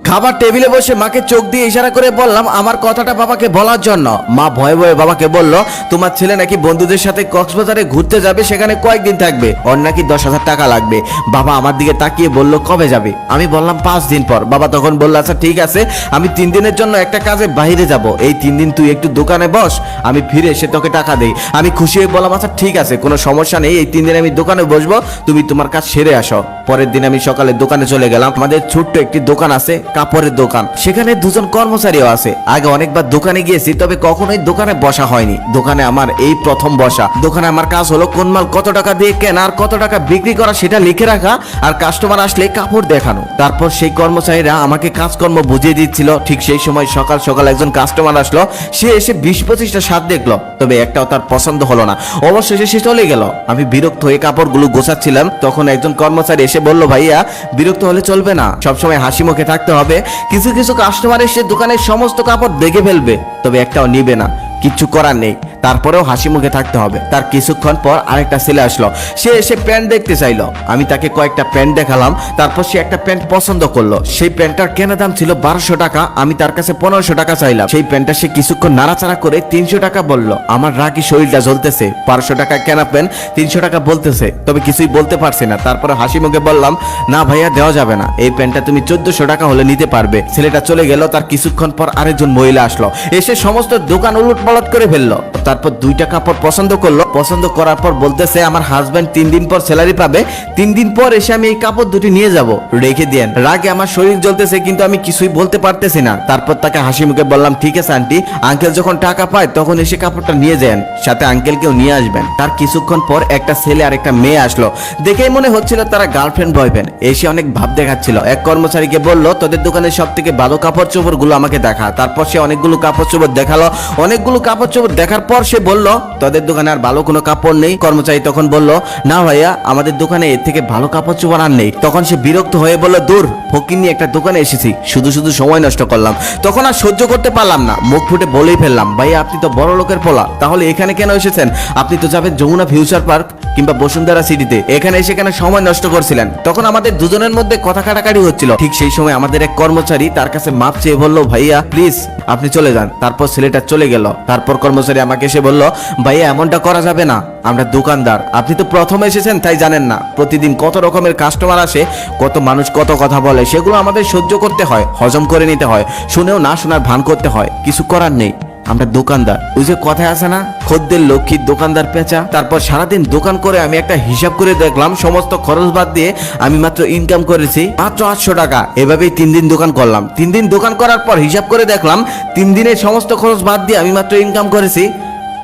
খাবার টেবিলে বসে মাকে চোখ দিয়ে ইশারা করে বললাম আমার কথাটা বাবাকে বলার জন্য। মা ভয়ে ভয়ে বাবাকে বলল, তোমার ছেলে নাকি বন্ধুদের সাথে কক্সবাজারে ঘুরতে যাবে, সেখানে কয়েকদিন থাকবে, ওর নাকি 10,000 টাকা লাগবে। বাবা আমার দিকে তাকিয়ে বলল, কবে যাবে? আমি বললাম 5 দিন পর। বাবা তখন বলল, আচ্ছা ঠিক আছে, আমি 3 দিনের জন্য একটা কাজে বাইরে যাব, এই 3 দিন তুই একটু দোকানে বস, আমি ফিরে এসে তোকে টাকা দেই। আমি খুশি হয়ে বললাম, আচ্ছা ঠিক আছে, কোনো সমস্যা নেই, এই 3 দিন আমি দোকানে বসবো, তুমি তোমার কাজ সেরে আসো। পরের দিন আমি সকালে দোকানে চলে গেলাম। আমাদের ছোট্ট একটি দোকান আছে, কাপড়ের দোকান, সেখানে 2 জন কর্মচারীও আছে। আগে অনেকবার দোকানে গিয়েছি, তবে কখনোই দোকানে বসা হয়নি। দোকানে আমার এই প্রথম বসা। দোকানে আমার কাজ হলো কোন মাল কত টাকা দিয়ে কেনা আর কত টাকা বিক্রি করা সেটা লিখে রাখা, আর কাস্টমার আসলে কাপড় দেখানো। তারপর সেই কর্মচারীরা আমাকে কাজকর্ম বুঝিয়ে দিচ্ছিল। ঠিক সেই সময় সকাল সকাল একজন কাস্টমার আসলো। সে এসে 20-25টা শার্ট দেখলো, তবে একটাও তার পছন্দ হলো না। অবশেষে সে চলে গেল। আমি বিরক্ত হয়ে কাপড়গুলো গোছাচ্ছিলাম, তখন একজন কর্মচারী এসে বলল, ভাইয়া বিরক্ত হলে চলবে না, সবসময় হাসি মুখে থাকতে হবে। কিছু কিছু কাস্টমার এসে দোকানের সমস্ত কাপড় দেখে ফেলবে, তবে একটাও নিবে না, কিচ্ছু করার নেই, তারপরেও হাসি মুখে থাকতে হবে। তার কিছুক্ষণ পর আরেকটা ছেলে আসলো। সে এসে প্যান্ট দেখতে চাইলো। আমি তাকে কয়েকটা প্যান্ট দেখালাম। তারপর সে একটা প্যান্ট পছন্দ করলো। সেই প্যান্টটার কেনা দাম ছিল 1200 টাকা। আমি তার কাছে 1500 টাকা চাইলাম। সেই প্যান্টটা সে কিছুক্ষণ নাড়াচাড়া করে 300 টাকা বলল। আমার রাগি শরীরটা জ্বলতেছে। 1200 টাকা কেনা প্যান্ট 300 টাকা বলতেছে, তবে কিছুই বলতে পারছি না। তারপরে হাসি মুখে বললাম, না ভাইয়া দেওয়া যাবে না, এই প্যান্টটা তুমি 1400 টাকা হলে নিতে পারবে। ছেলেটা চলে গেল। তার কিছুক্ষণ পর আরেকজন মহিলা আসলো। এসে সমস্ত দোকান উলটপালট করে ফেললো। তারপর 2টা কাপড় পছন্দ করলো। পছন্দ করার পর বলতেছে, আমার হাজবেন্ড 3 দিন পর স্যালারি পাবে, 3 দিন পর এসে আমি এই কাপড় দুটি নিয়ে যাব, রেখে দেন। রাগে আমার শরীর জ্বলতেছে, কিন্তু আমি কিছুই বলতে পারতেছি না। তারপর তাকে হাসি মুখে বললাম, ঠিক আছে আন্টি, আঙ্কেল যখন টাকা পায় তখন এসে কাপড়টা নিয়ে যান, সাথে আঙ্কেলকেও নিয়ে আসবেন। তার কিছুক্ষণ পর একটা ছেলে আর একটা মেয়ে আসলো। দেখেই মনে হচ্ছিল তারা গার্লফ্রেন্ড বয়ফ্রেন্ড। এসে অনেক ভাব দেখাচ্ছিল। এক কর্মচারীকে বলল, তোদের দোকানের সব থেকে ভালো কাপড় চোপড় গুলো আমাকে দেখা। তারপর সে অনেকগুলো কাপড় চোপড় দেখালো। অনেকগুলো কাপড় চোপড় দেখার পর সে বলল, তোদের দোকানে আর ভালো কোনো কাপড় নেই? কর্মচারী তখন বলল, না ভাইয়া, আমাদের দোকানে এর থেকে ভালো কাপড় চোপড় আর নেই। তখন সে বিরক্ত হয়ে বলল, দূর, ফকির নিয়ে একটা দোকানে এসেছি, শুধু শুধু সময় নষ্ট করলাম। তখন আর সহ্য করতে পারলাম না, মুখ ফুটে বলেই ফেললাম, ভাইয়া আপনি তো বড় লোকের পোলা, তাহলে এখানে কেন এসেছেন? আপনি তো যাবেন যমুনা ফিউচার পার্ক কিংবা বসুন্ধরা সিটিতে, এখানে এসে কেন সময় নষ্ট করছিলেন? তখন আমাদের দুজনের মধ্যে কথা কাটাকাটি হচ্ছিল। ঠিক সেই সময় আমাদের এক কর্মচারী তার কাছে মাপ চেয়ে বলল, ভাইয়া প্লিজ আপনি চলে যান। তারপর ছেলেটা চলে গেল। তারপর কর্মচারী আমাকে এসে বলল, ভাইয়া এমনটা করা যাবে না, আমরা দোকানদার, আপনি তো প্রথম এসেছেন তাই জানেন না, প্রতিদিন কত রকমের কাস্টমার আসে, কত মানুষ কত কথা বলে, সেগুলো আমাদের সহ্য করতে হয়, হজম করে নিতে হয়, শুনেও না শোনার ভান করতে হয়, কিছু করার নেই, আমরা দোকানদার। ওই যে কথায় আছে না, খদ্দের লক্ষ্মী দোকানদার পেঁচা। তারপর সারাদিন দোকান করে আমি একটা হিসাব করে দেখলাম, সমস্ত খরচ বাদ দিয়ে আমি মাত্র ইনকাম করেছি মাত্র 800 টাকা। এভাবেই 3 দিন দোকান করলাম। 3 দিন দোকান করার পর হিসাব করে দেখলাম 3 দিনের সমস্ত খরচ বাদ দিয়ে আমি মাত্র ইনকাম করেছি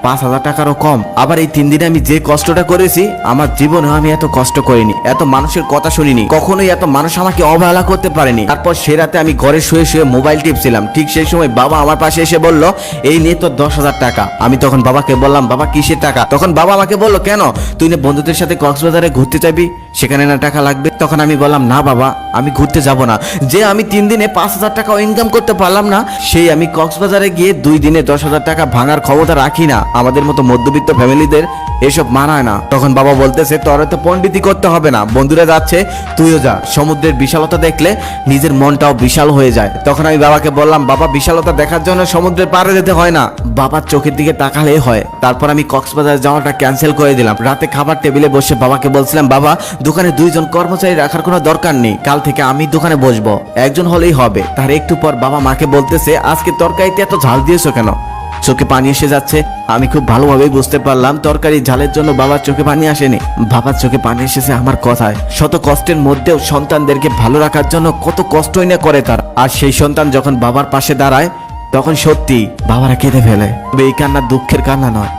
5000 টাকারও কম। আবার এই 3 দিনে আমি যে কষ্টটা করেছি, আমার জীবনে আমি এত কষ্ট করিনি, এত মানুষের কথা শুনিনি, কখনোই এত মানুষ আমাকে অবহেলা করতে পারেনি। তারপর সে রাতে আমি ঘরে শুয়ে শুয়ে মোবাইল টিপছিলাম। ঠিক সেই সময় বাবা আমার পাশে এসে বলল, এই নিয়ে তো 10,000 টাকা। আমি তখন বাবাকে বললাম, বাবা কিসের টাকা? তখন বাবা আমাকে বলল, কেন তুই না বন্ধুদের সাথে কক্সবাজারে ঘুরতে যাবি, সেখানে না টাকা লাগবে? তখন আমি বললাম, না বাবা, আমি ঘুরতে যাব না। যে আমি 3 দিনে 5000 টাকাও ইনকাম করতে পারলাম না, সেই আমি কক্সবাজারে গিয়ে 2 দিনে 10,000 টাকা ভাঙার ক্ষমতা রাখি না। আমাদের মতো মধ্যবিত্ত ফ্যামিলিদের এসব মানায় না। তখন বাবা বলতেছে, তোর তো পণ্ডিতি করতে হবে না, বন্ধুরা যাচ্ছে তুইও যা, সমুদ্রের বিশালতা দেখলে নিজের মনটাও বিশাল হয়ে যায়। তখন আমি বাবাকে বললাম, বাবা বিশালতা দেখার জন্য সমুদ্রের পাড়ে যেতে হয় না, বাবার চোখের দিকে তাকালেই হয়। তারপর আমি কক্সবাজার যাওয়াটা ক্যান্সেল করে দিলাম। রাতে খাবার টেবিলে বসে বাবাকে বলছিলাম, বাবা দোকানে 2 জন কর্মচারী রাখার কোনো দরকার নেই, কাল থেকে আমি দোকানে বসবো, একজন হলেই হবে। তার একটু পর বাবা মাকে বলতেছে, আজকে তরকারিতে এত ঝাল দিয়েছো কেন? চোখে পানি এসে যাচ্ছে। আমি খুব ভালোভাবেই বুঝতে পারলাম তরকারি ঝালের জন্য বাবার চোখে পানি আসেনি, বাবার চোখে পানি এসেছে আমার কথায়। শত কষ্টের মধ্যেও সন্তানদেরকে ভালো রাখার জন্য কত কষ্টই না করে তার। আর সেই সন্তান যখন বাবার পাশে দাঁড়ায়, তখন সত্যি বাবারা কেঁদে ফেলে। তবে এই কান্না দুঃখের কান্না নয়,